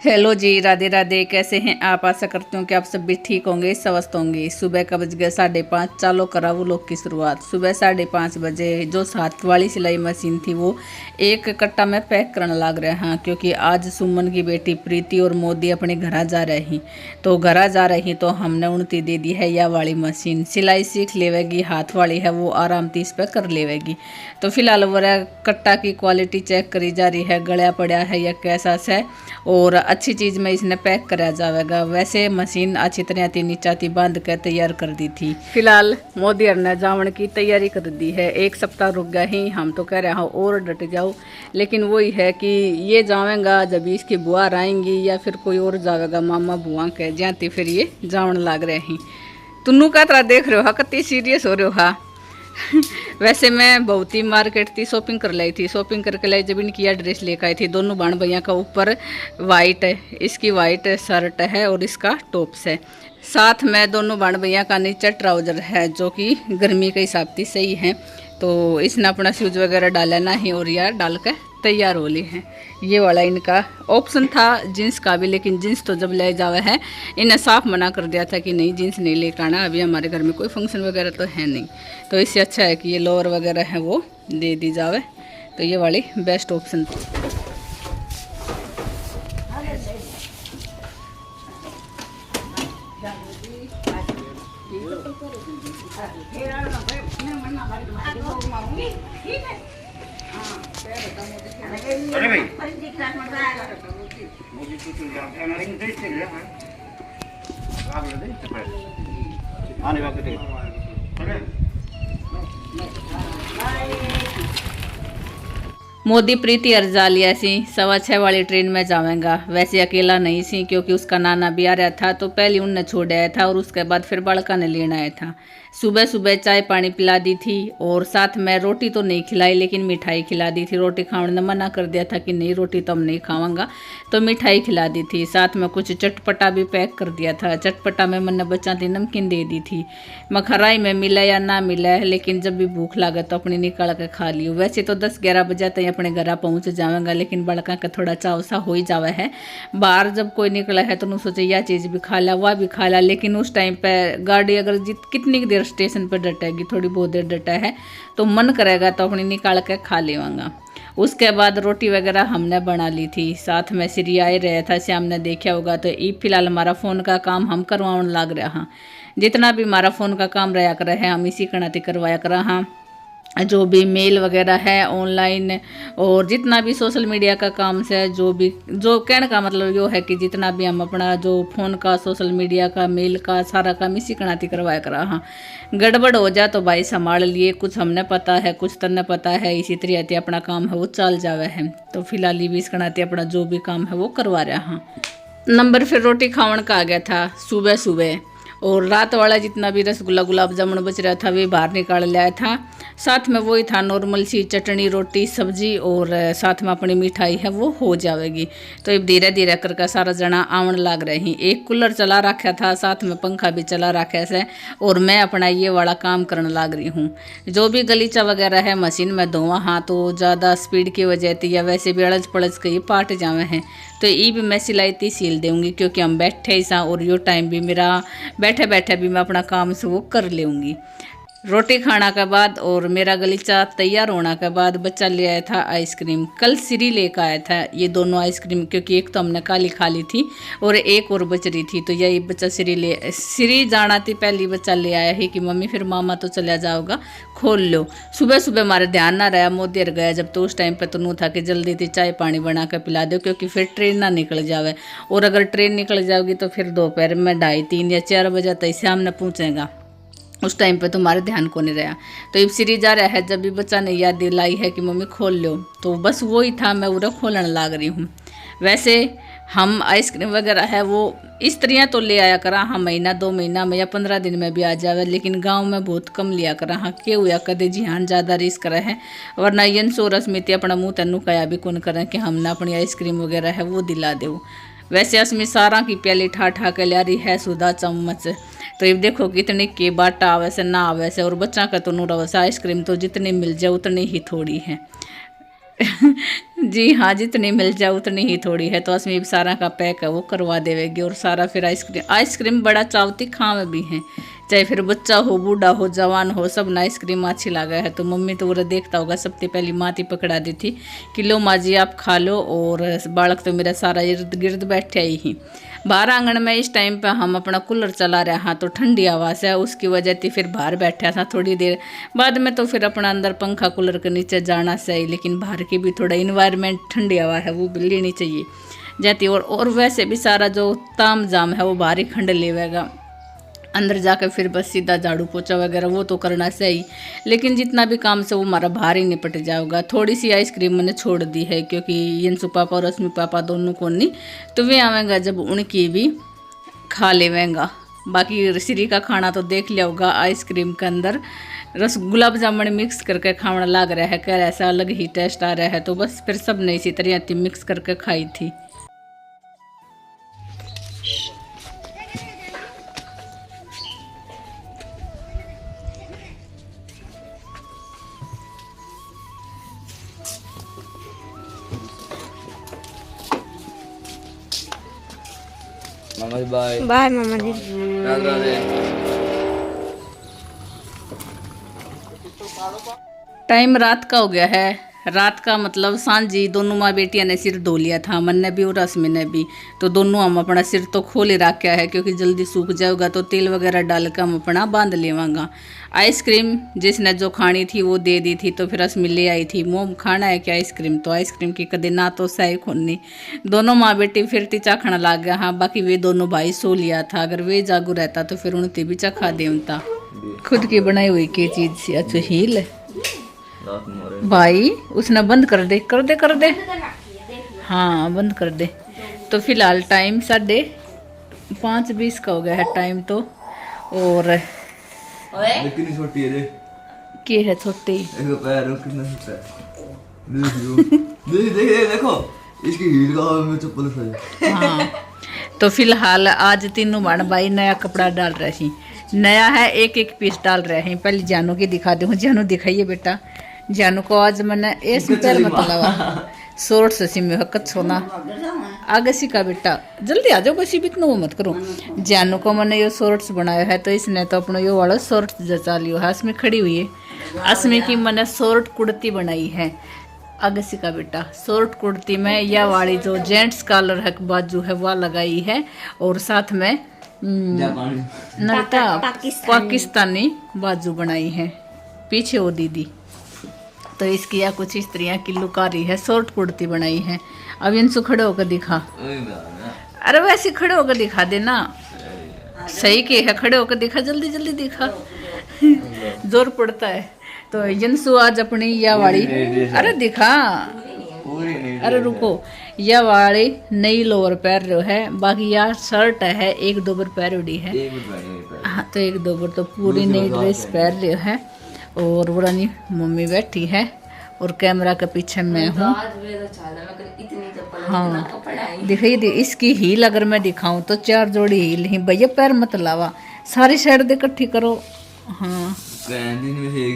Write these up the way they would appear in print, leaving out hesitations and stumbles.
Hello जी, राधे राधे। कैसे हैं आप? आशा करती हूँ कि आप सब भी ठीक होंगे, स्वस्थ होंगे। सुबह का बज गया 5:30। चलो करा वो लोग की शुरुआत। सुबह 5:30 बजे जो हाथ वाली सिलाई मशीन थी वो एक कट्टा में पैक करने लग रहे हैं, क्योंकि आज सुमन की बेटी प्रीति और मोदी अपने घर जा रही। तो घर जा रही तो हमने उनती दे दी है यह वाली मशीन। सिलाई सीख लेवेगी, हाथ वाली है वो आराम से इस पर कर लेवेगी। तो फिलहाल वो कट्टा की क्वालिटी चेक करी जा रही है, गला पड़ा है या कैसा है, और अच्छी चीज़ में इसने पैक करा जाएगा। वैसे मशीन अच्छी तरह थी नीचा थी बांध कर तैयार कर दी थी। फिलहाल मोदी ने जावण की तैयारी कर दी है। 1 सप्ताह रुक गए ही, हम तो कह रहे हैं और डट जाओ, लेकिन वही है कि ये जावेगा जब इसकी बुआ आएंगी या फिर कोई और जावेगा मामा बुआ के जाती, फिर ये जावण लाग रहे हैं। तुन्नू का तरह देख रहे हो, कति सीरियस हो रहे हो। वैसे मैं बहुत ही मार्केट थी, शॉपिंग कर लाई थी। शॉपिंग करके लाई जब इनकी ड्रेस लेकर आई थी। दोनों बहन भैया का ऊपर वाइट है, इसकी वाइट शर्ट है और इसका टॉप्स है। साथ में दोनों बहन भैया का नीचे ट्राउजर है जो कि गर्मी के हिसाब से सही है। तो इसने अपना शूज वगैरह डाला ना ही और यार डाल कर तैयार हो ली है। ये वाला इनका ऑप्शन था जीन्स का भी, लेकिन जीन्स तो जब ले जावे है इन्हें साफ मना कर दिया था कि नहीं जीन्स नहीं लेकर आना, अभी हमारे घर में कोई फंक्शन वगैरह तो है नहीं। तो इससे अच्छा है कि ये लोअर वगैरह है वो दे दी जावे। तो ये वाली बेस्ट ऑप्शन थी। अरे भाई मोदी प्रीति अर्जा लिया सी 6:15 वाली ट्रेन में जावेगा। वैसे अकेला नहीं सी, क्योंकि उसका नाना भी आ रहा था, तो पहले उनने छोड़ आया था और उसके बाद फिर बड़का ने लेना आया था। सुबह सुबह चाय पानी पिला दी थी और साथ में रोटी तो नहीं खिलाई, लेकिन मिठाई खिला दी थी। रोटी खाने ने मना कर दिया था कि नहीं रोटी तो हम नहीं खावांगा, तो मिठाई खिला दी थी। साथ में कुछ चटपटा भी पैक कर दिया था। चटपटा में मैंने बच्चा थी नमकीन दे दी थी। मखराई में मिला या ना मिला, लेकिन जब भी भूख लगे तो अपनी निकाल के खा लियो। वैसे तो 10-11 बजे तक अपने घर पहुंच जावेंगा, लेकिन बड़का का थोड़ा चाव सा हो ही जावा है। बाहर जब कोई निकला है तो सोचे यह चीज़ भी खा ला वह भी खा ला, लेकिन उस टाइम पे गाड़ी अगर कितनी देर स्टेशन पर डटेगी, थोड़ी बहुत देर डटा है तो मन करेगा तो अपनी निकाल के खा लेवांगा। उसके बाद रोटी वगैरह हमने बना ली थी। साथ में श्री आए रहा था, श्याम ने देखा होगा। तो ये फिलहाल हमारा फ़ोन का काम हम करवाने लग रहा। जितना भी हमारा फ़ोन का काम रहा कर है हम इसी कनाती करवाया कर रहा। जो भी मेल वगैरह है ऑनलाइन और जितना भी सोशल मीडिया का काम से जो कहने का मतलब यो है कि जितना भी हम अपना जो फ़ोन का सोशल मीडिया का मेल का सारा काम इसी कनाती करवाया करा। हाँ, गड़बड़ हो जाए तो भाई संभाल लिए, कुछ हमने पता है कुछ तन्ने पता है, इसी तरह अपना काम है वो चल जावे है। तो फिलहाल ये भी इस कनाती अपना जो भी काम है वो करवा रहा। हाँ, नंबर फिर रोटी खावन का आ गया था सुबह सुबह, और रात वाला जितना भी रसगुल्ला गुलाब जामुन बच रहा था वे बाहर निकाल लिया था। साथ में वही था नॉर्मल सी चटनी रोटी सब्जी, और साथ में अपनी मिठाई है वो हो जाएगी। तो अब धीरे धीरे करके सारा जना आवन लग रही। एक कूलर चला रखा था, साथ में पंखा भी चला रखा है, और मैं अपना ये वाला काम करने लग रही हूँ। जो भी गलीचा वगैरह है मशीन में धोवा। हाँ, तो ज़्यादा स्पीड की वजह थी या वैसे भी अड़ज पड़ज के पाट जावे हैं, तो ये भी मैं सिलाई थी सील दूँगी, क्योंकि हम बैठे ही सा और यो टाइम भी मेरा बैठे बैठे भी मैं अपना काम से वो कर लूँगी। रोटी खाना के बाद और मेरा गलीचा तैयार होने के बाद बच्चा ले आया था आइसक्रीम। कल श्री लेकर आया था ये दोनों आइसक्रीम, क्योंकि एक तो हमने काली खा ली थी और एक और बच रही थी। तो यही बच्चा श्री जाना थी पहली बच्चा ले आया ही कि मम्मी फिर मामा तो चला जाओगा खोल लो। सुबह सुबह हमारे ध्यान ना रहा, मोदी गया जब तो उस टाइम पे तो नू था कि जल्दी थी चाय पानी बना कर पिला दो, क्योंकि फिर ट्रेन ना निकल जावे। और अगर ट्रेन निकल जाएगी तो फिर दोपहर में 2:30-3 या 4 बजे तक शाम ने पहुँचेगा। उस टाइम पे तुम्हारे ध्यान को नहीं रहा। तो अब सीरीज जा रहा है, जब भी बच्चा ने याद दिलाई है कि मम्मी खोल लो, तो बस वही था मैं उधर खोलने लग रही हूँ। वैसे हम आइसक्रीम वगैरह है वो इस तरह तो ले आया करा। हाँ, महीना 2 महीना में या 15 दिन में भी आ जावे, लेकिन गांव में बहुत कम लिया करा। हाँ, के हुआ कदे जी हाँ ज़्यादा रिस्क करे है, वरना यन सो रस्मिति अपना मुँह तेनू कया भी कौन करें कि हमने अपनी आइसक्रीम वगैरह है वो दिला दो। वैसे असमी सारा की प्याली ठा ठा के ला रही है सुधा चम्मच। तो ये देखो कितनी के बाटा आवे से ना आवे से, और बच्चा का तो नूरा वैसे आइसक्रीम तो जितनी मिल जाए उतनी ही थोड़ी है। जी हाँ, जितनी मिल जाए उतनी ही थोड़ी है, तो असमी सारा का पैक है वो करवा देवेगी। और सारा फिर आइसक्रीम बड़ा चावती खावे भी हैं, चाहे फिर बच्चा हो, बूढ़ा हो, जवान हो, सब ना आइसक्रीम अच्छी लगा है। तो मम्मी तो वो देखता होगा, सबसे पहली माती पकड़ा दी थी कि लो माँ जी आप खा लो। और बालक तो मेरा सारा इर्द गिर्द बैठे ही। बाहर आंगन में इस टाइम पे हम अपना कूलर चला रहे हैं, तो ठंडी आवाज़ है उसकी वजह थी फिर बाहर बैठा था थोड़ी देर। बाद में तो फिर अपना अंदर पंखा कूलर के नीचे जाना सही, लेकिन बाहर की भी थोड़ा इन्वायरमेंट ठंडी हवा है वो भी लेनी चाहिए जाती। और वैसे भी सारा जो ताम जाम है वो बाहर ही खंड लेवेगा, अंदर जाकर फिर बस सीधा झाड़ू पोछा वगैरह वो तो करना सही, लेकिन जितना भी काम से वो हमारा बाहर ही निपट जाएगा। थोड़ी सी आइसक्रीम मैंने छोड़ दी है क्योंकि यंसु पापा और रश्मि पापा दोनों को नहीं, तो वे आवेंगा जब उनकी भी खा लेवेंगा। बाकी श्री का खाना तो देख लिया होगा, आइसक्रीम के अंदर गुलाब जामुन मिक्स करके खाना लग रहा है, कह ऐसा अलग ही टेस्ट आ रहा है। तो बस फिर सब ने इसी तरह मिक्स करके खाई थी। मामा जी बाय बाय मामा जी। राधे राधे। टाइम रात का हो गया है। रात का मतलब सांझी दोनों माँ बेटियां ने सिर धो लिया था, मन ने भी और रश्मि ने भी। तो दोनों हम अपना सिर तो खोल ही रखा है क्योंकि जल्दी सूख जाएगा, तो तेल वगैरह डाल कर हम अपना बांध लेवांगा। आइसक्रीम जिसने जो खानी थी वो दे दी थी, तो फिर रश्मि ले आई थी। मोम खाना है क्या आइसक्रीम, तो आइसक्रीम की कदे ना तो सही खुन्नी। दोनों माँ बेटी फिर ती चाखना लग गया। हाँ, बाकी वे दोनों भाई सो लिया था, अगर वे जागू रहता तो फिर उनती भी चखा देवता। खुद की बनाई हुई की चीज़ सी अच्छा हील भाई, उसने बंद कर दे कर दे कर दे, हाँ बंद कर दे। तो फिलहाल टाइम 5:20 का हो गया है टाइम तो। और कितनी छोटी है रे, के है छोटी, एक पैर कितना छोटा है। देख देखो इसकी हील का में चप्पल है। हाँ, तो फिलहाल आज तीनों बहन भाई नया कपड़ा डाल रहे हैं, नया है, एक एक पीस डाल रहे हैं। पहले जानू की दिखा दूँ, जानू दिखाइए बेटा। जानू को आज मैंने ऐसे पैर मतलब शॉर्ट से में हकत सोना आगे सीखा बेटा, जल्दी आ जाओ, बसी भी इतना वो मत करो। जानू को मैंने ये शॉर्ट्स बनाया है, तो इसने तो अपना ये वाला शॉर्ट्स जचा लियो है। इसमें खड़ी हुई है, असमी की मैंने शॉर्ट कुर्ती बनाई है। आगे सीखा बेटा, शॉर्ट कुर्ती में यह वाली जो जेंट्स कॉलर है बाजू है वह लगाई है, और साथ में नलता पाकिस्तानी बाजू बनाई है पीछे वो दीदी। तो इसकी या कुछ इस तरह की लुकारी है, शॉर्ट कुर्ती बनाई है। अब इनसे खड़े होकर दिखा, अरे वैसे खड़े होकर दिखा देना, सही के है, खड़े होकर दिखा, जल्दी जल्दी दिखा, जोर पड़ता है। तो यंसु आज अपनी या वाली, अरे दिखा, अरे रुको, यह वाली नई लोअर पहन रहे है, बाकी यार शर्ट है एक दो बार पहन उड़ी है। हाँ, तो एक दो बार तो पूरी नई ड्रेस पहन रहे है। और बुरानी मम्मी बैठी है और कैमरा के पीछे मैं हूँ। हाँ, दिखाई दे इसकी हील, अगर मैं दिखाऊं तो 4 जोड़ी हील ही भैया, पैर मत लावा, सारी साइड इकट्ठी करो। हाँ, 1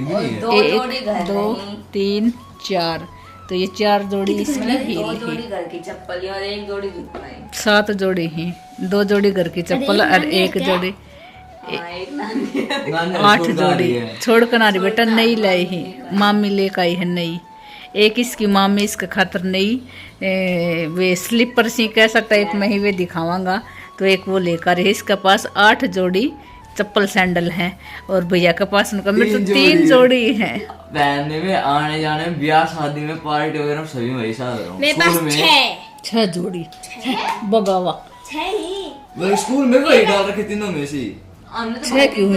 2 3 4, तो ये 4 जोड़ी इसकी हील है, घर की चप्पल और 1 जोड़ी जूता है, 7 जोड़ी ही, 2 जोड़ी घर की चप्पल और 1 जोड़ी 8 जोड़ी छोड़ कर नारी बेटा, नई लाई ही मामी लेकर आई है नई। एक इसकी मामी इसके खातर नई वे स्लीपर सी कैसा टाइप में ही वे दिखावांगा, तो एक वो लेकर है। इसके पास 8 जोड़ी चप्पल सैंडल हैं, और भैया के पास उनका मेरे तो 3 जोड़ी हैं। पहनने में, आने जाने में, ब्याह शादी में, पार्टी वगैरह सभी में वही साथ रहूं। मेरे पास 6 जोड़ी बगावा, 6 ही, मैं स्कूल में वही डाल रखे तीनों में से। 6 क्यों,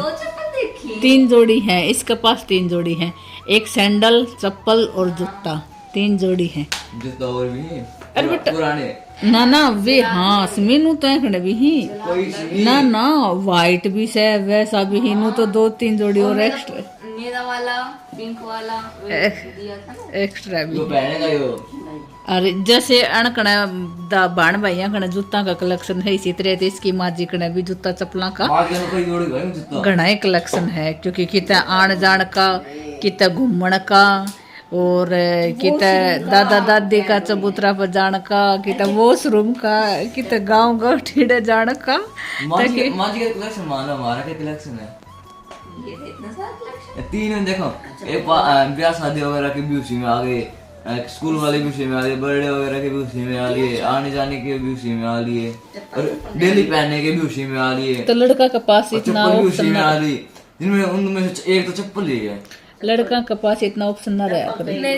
3 जोड़ी हैं इसके पास, 3 जोड़ी हैं, एक सैंडल चप्पल और जूता, 3 जोड़ी हैं। जूता और भी अरे बेटा पुराने ना ना वे, हाँ स्मीनू तो है भी ही ना ना, वाइट भी से वैसा भी ही नू, तो 2-3 जोड़ी और एक्स्ट्रा, नीला वाला पिंक वाला दिया था ना, एक्स्ट्रा भी। वो पहनेगा यो। अरे जैसे अणकने दा बाण भाइया कने जूता का कलेक्शन है, इसी तरह से इसकी माँ जी कने भी जूता चप्पला का घना ही कलेक्शन है, क्योंकि कितना आन जान का, कितना घूमने का, और कित दादा दादी का चबूतरा पर जाने का, कित वॉशरूम का, कित गांव गांव ठीड़े जाने का। माँ जी का कलेक्शन मान लो, हमारा क्या कलेक्शन है? ये तो इतना सारा कलेक्शन। तीन हैं देखो, एक ब्याह शादी वगैरह के भी उसी में आ गए, स्कूल वाले भी उसी में आ गए, बर्थडे वगैरह के भी उसी में आ लिए, आने जाने के भी उसी में आ लिए, और डेली पहनने के भी उसी में आ लिए, तो लड़का के पास और इतना चप्पल भी उसी ऑप्शन में ना, आ ली, जिनमें उनमें से एक तो चप्पल ही है। लड़का के पास इतना ऑप्शन ना रहा करे। मम्मी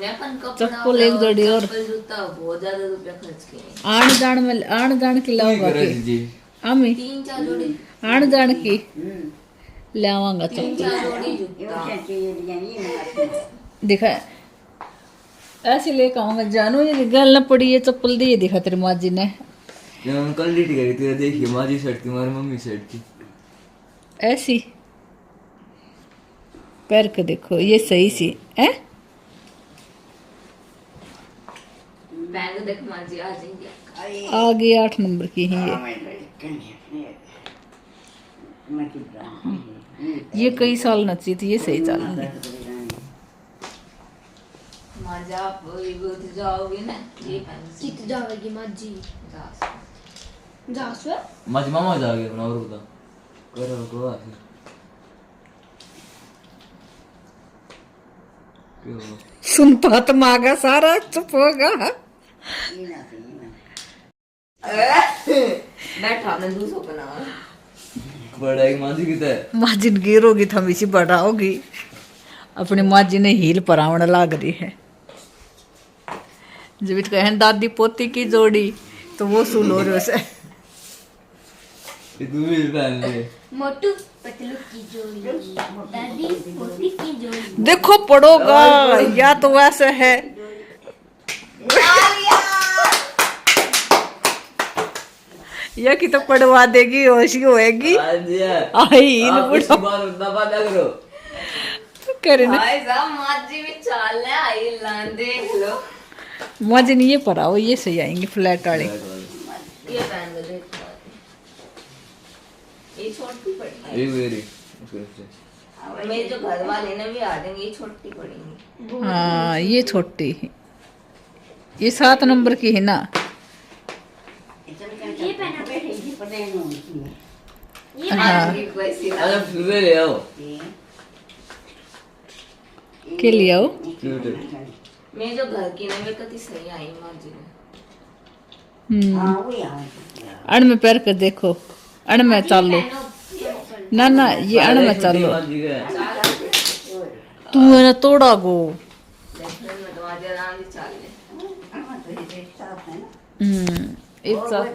अपन कपड़ा चप्पल एक जोड़ी और चप्पल जूता बहुत ज्यादा रुपया खर्च किए। आण जान की लाऊंगा करे की जी, आमी 3-4 जोड़ी, आण जान की लाऊंगा चप्पल। 3-4 जोड़ी जूता। दिखा ऐसे लेकर आऊंगा जानू, ये गल न पड़ी, ये चप्पल दी दिखा तेरी माँ जी ने जब कल लीटी गई थी, देखिए माँ जी सेट थी, हमारी मम्मी सेट थी। ऐसी पैर के देखो, ये सही सी है। बैग देख माँ जी आ जाएंगे। आगे 8 नंबर की है ये कई साल नची थी, ये सही चल रही है। माँ जी आप उठ जाओगे ना, ये पहन कित जावेगी माँ जी जासवे माँ जी मामा जा गए अपना, और बता करो को आखिर क्यों सुनता तो मागा सारा चुप होगा। बैठ आपने दूसरा बना। बड़ा एक माँ जी की तरह माँ जी गिरोगी तो हम इसी बढ़ाओगी। अपनी माँ जी ने हील परावण लाग रही है। जब भी कहें दादी पोती की जोड़ी तो वो सुन हो रहे से तू भी पहन ले। मोटू पतलू की जोड़ी दादी पोती की जोड़ी देखो पड़ोगा या तो वैसे है। या कि तो पढ़वा देगी, होशी होएगी। आई इन बुढ़ो करे ना भाई साहब माँ जी भी चाल है, आई लान देख लो। माँ जी ने ये पढ़ाओ, ये सही आएंगे फ्लैट वाले। ये पहन लो देखो, ये छोटी पड़ी। ये वेरी मेरे जो घर वाले ने भी आ जाएंगे, ये छोटी पड़ेंगी। हाँ ये छोटी है, ये 7 नंबर की है ना। ये पहना हाँ वैसी अच्छा फिर ले आओ के लिए आओ। मैं जो घर की ना वे कति सही आई माँ जी ने। अण में पैर कर देखो, अण में चालो ना ना, ये अण में चालो। तू है ना तोड़ा गो। में तो आज आराम से चाल ले। एक साथ